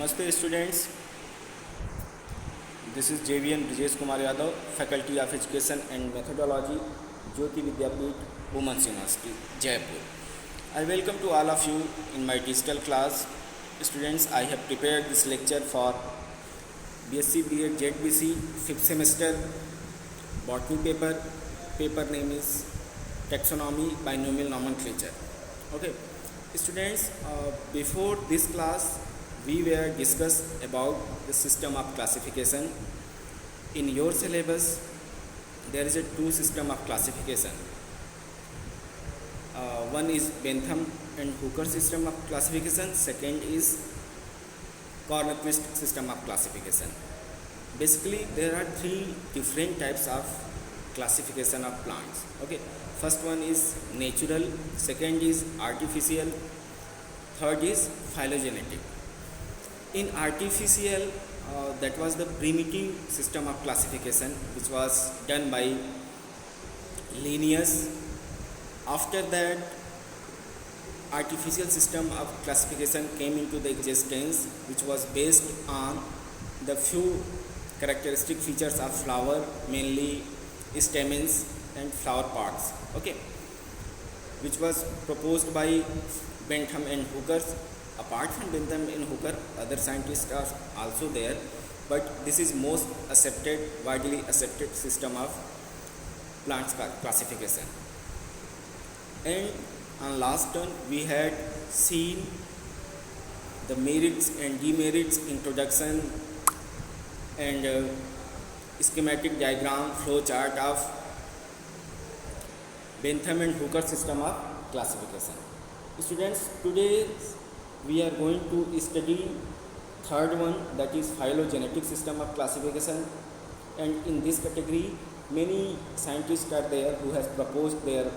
Namaste students, this is JVN Brijesh Kumar Yadav, Faculty of Education and Methodology, Jyoti Vidyapeeth, Women's University, Jaipur. I welcome to all of you in my digital class. Students, I have prepared this lecture for BSc B.Ed ZBC 5th semester botany paper. Paper name is Taxonomy Binomial Nomenclature. Okay, students, before this class we were discussed about the system of classification. In your syllabus there is a two system of classification. One is Bentham and Hooker system of classification. Second is Cornquist system of classification. Basically there are three different types of classification of plants. Okay, first one is natural, second is artificial, third is phylogenetic. In artificial, that was the primitive system of classification which was done by Linnaeus. After that, artificial system of classification came into the existence, which was based on the few characteristic features of flower, mainly stamens and flower parts. Okay, which was proposed by Bentham and Hooker. Apart from Bentham and Hooker, other scientists are also there, but this is most accepted, widely accepted system of plants classification. And on last turn we had seen the merits and demerits, introduction and schematic diagram, flow chart of Bentham and Hooker system of classification. Students, today we are going to study third one, that is phylogenetic system of classification. And in this category many scientists are there who has proposed their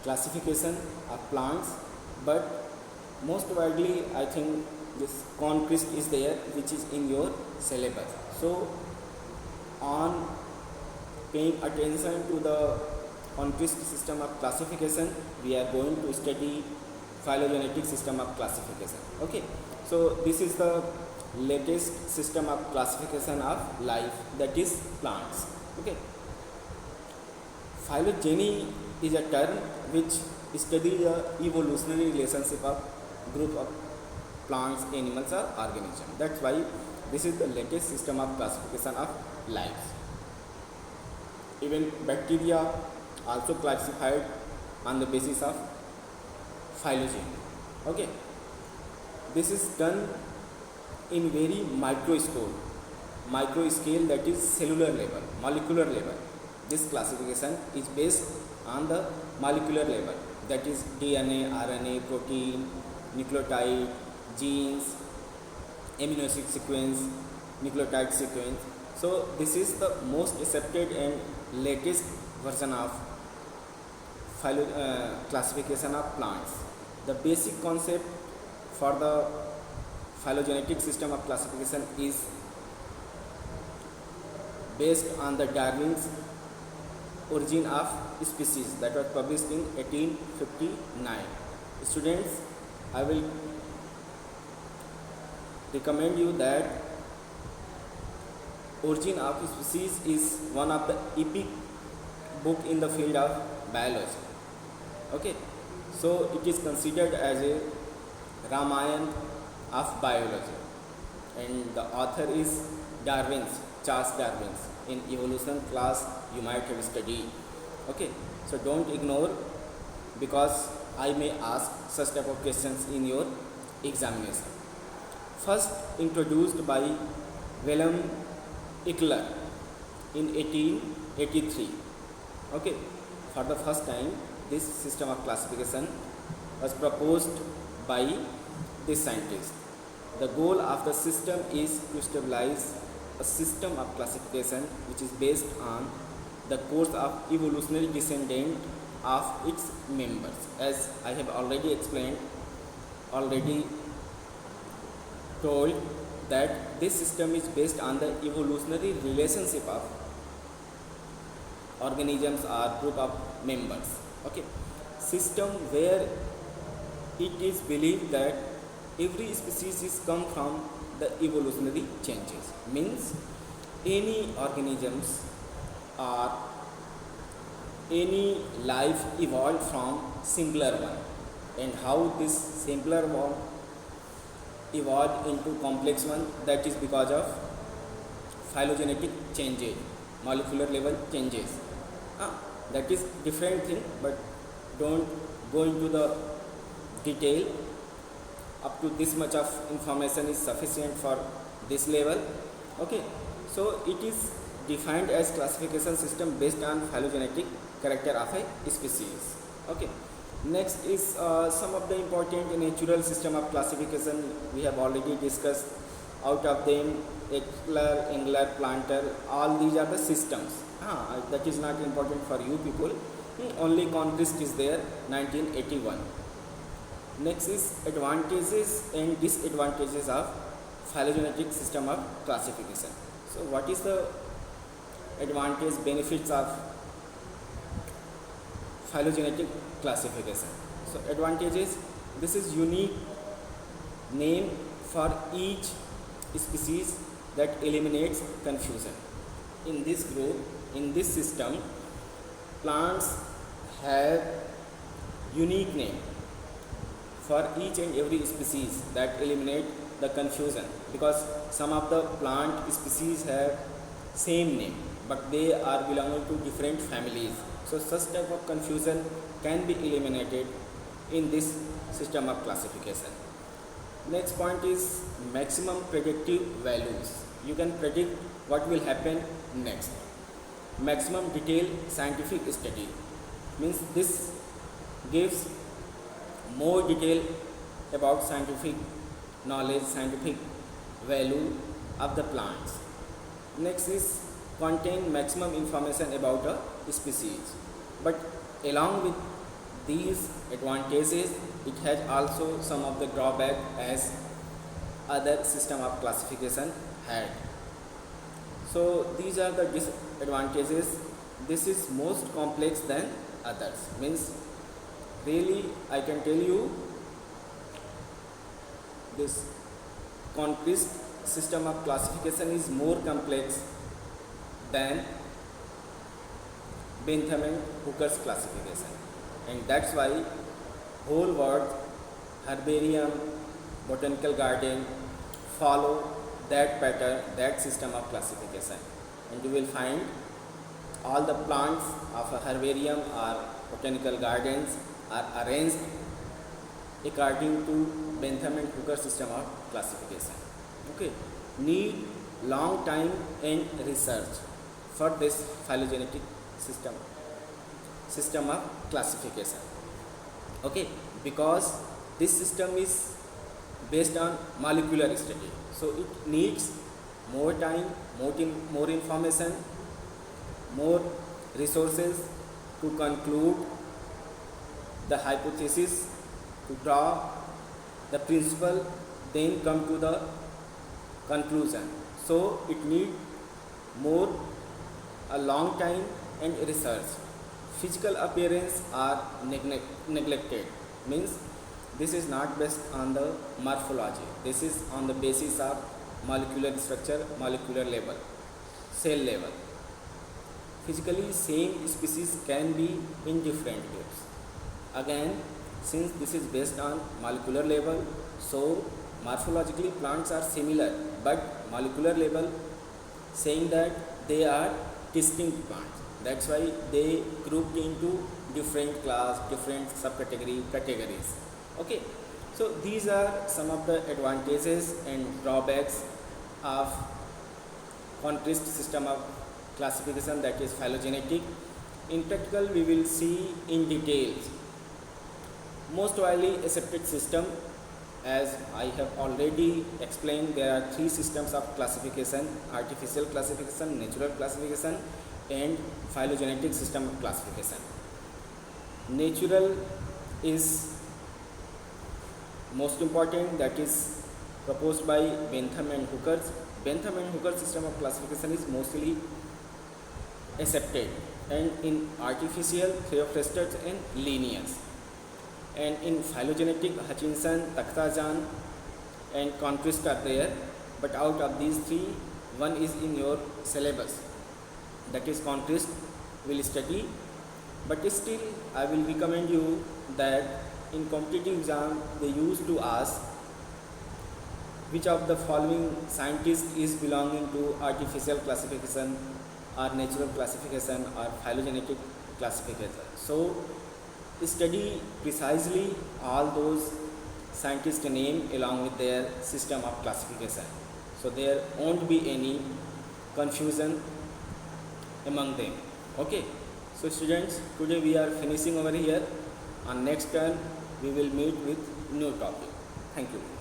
classification of plants, but most widely I think this Cornquist is there, which is in your syllabus. So on paying attention to the Cornquist system of classification, we are going to study phylogenetic system of classification. Okay, so this is the latest system of classification of life, that is plants. Okay, phylogeny is a term which studies the evolutionary relationship of group of plants, animals or organisms. That's why this is the latest system of classification of life. Even bacteria also classified on the basis of phylogeny. Okay, this is done in very micro scale, that is cellular level, molecular level. This classification is based on the molecular level, that is DNA, RNA, protein, nucleotide, genes, amino acid sequence, nucleotide sequence. So this is the most accepted and latest version of classification of plants. The basic concept for the phylogenetic system of classification is based on the Darwin's Origin of Species, that was published in 1859. Students, I will recommend you that Origin of Species is one of the epic book in the field of biology. Okay, so it is considered as a Ramayana of biology, and the author is Charles Darwin. In evolution class you might have studied. Okay, so don't ignore, because I may ask such type of questions in your examination. First introduced by Wilhelm Eckler in 1883. Okay, for the first time this system of classification was proposed by this scientist. The goal of the system is to stabilize a system of classification which is based on the course of evolutionary descendant of its members. As I have already explained, already told, that this system is based on the evolutionary relationship of organisms or group of members. Okay, system where it is believed that every species is come from the evolutionary changes. Means any organisms or any life evolved from simpler one, and how this simpler one evolved into complex one, that is because of phylogenetic changes, molecular level changes. That is different thing, but don't go into the detail. Up to this much of information is sufficient for this level. Okay, so it is defined as classification system based on phylogenetic character of a species. Okay, next is some of the important natural system of classification we have already discussed. Out of them, Eckler, Engler, Planter, all these are the systems. That is not important for you people. Only Conquest is there, 1981. Next is advantages and disadvantages of phylogenetic system of classification. So what is the advantage, benefits of phylogenetic classification? So advantages, this is unique name for each species that eliminates confusion. In this group, in this system, plants have unique name for each and every species that eliminate the confusion, because some of the plant species have same name but they are belonging to different families. So such type of confusion can be eliminated in this system of classification. Next point is maximum predictive values. You can predict what will happen next. Maximum detailed scientific study means this gives more detail about scientific knowledge, scientific value of the plants. Next is contain maximum information about a species. But along with these advantages, it has also some of the drawback as other system of classification had. So these are the disadvantages. This is most complex than others. Means really I can tell you this Conquest system of classification is more complex than Bentham and Hooker's classification, and that's why whole world, herbarium, botanical garden follow that pattern, that system of classification, and you will find all the plants of a herbarium or botanical gardens are arranged according to Bentham and Hooker system of classification. Okay, need long time and research for this phylogenetic system of classification. Okay, because this system is based on molecular study, so it needs more time, more information, more resources to conclude the hypothesis, to draw the principle, then come to the conclusion. So it needs more a long time and research. Physical appearance are neglected. Means this is not based on the morphology. This is on the basis of molecular structure, molecular level, cell level. Physically same species can be in different groups. Again, since this is based on molecular level, so morphologically plants are similar, but molecular level saying that they are distinct plants. That's why they grouped into different class, different categories. Okay, so these are some of the advantages and drawbacks of Conquest system of classification, that is phylogenetic. In practical, we will see in details. Most widely accepted system, as I have already explained, there are three systems of classification: artificial classification, natural classification, and phylogenetic system of classification. Natural is most important, that is proposed by Bentham and Hooker. Bentham and Hooker system of classification is mostly accepted, and in artificial, Theophrastus and Linnaeus, and in phylogenetic, Hutchinson, Takhtajan, and conquest are there, but out of these three, one is in your syllabus, that is conquest will study. But still I will recommend you that in competitive exam they used to ask which of the following scientist is belonging to artificial classification or natural classification or phylogenetic classification. So study precisely all those scientists name along with their system of classification, so there won't be any confusion among them. Okay, so students, today we are finishing over here. On next turn we will meet with new topic. Thank you.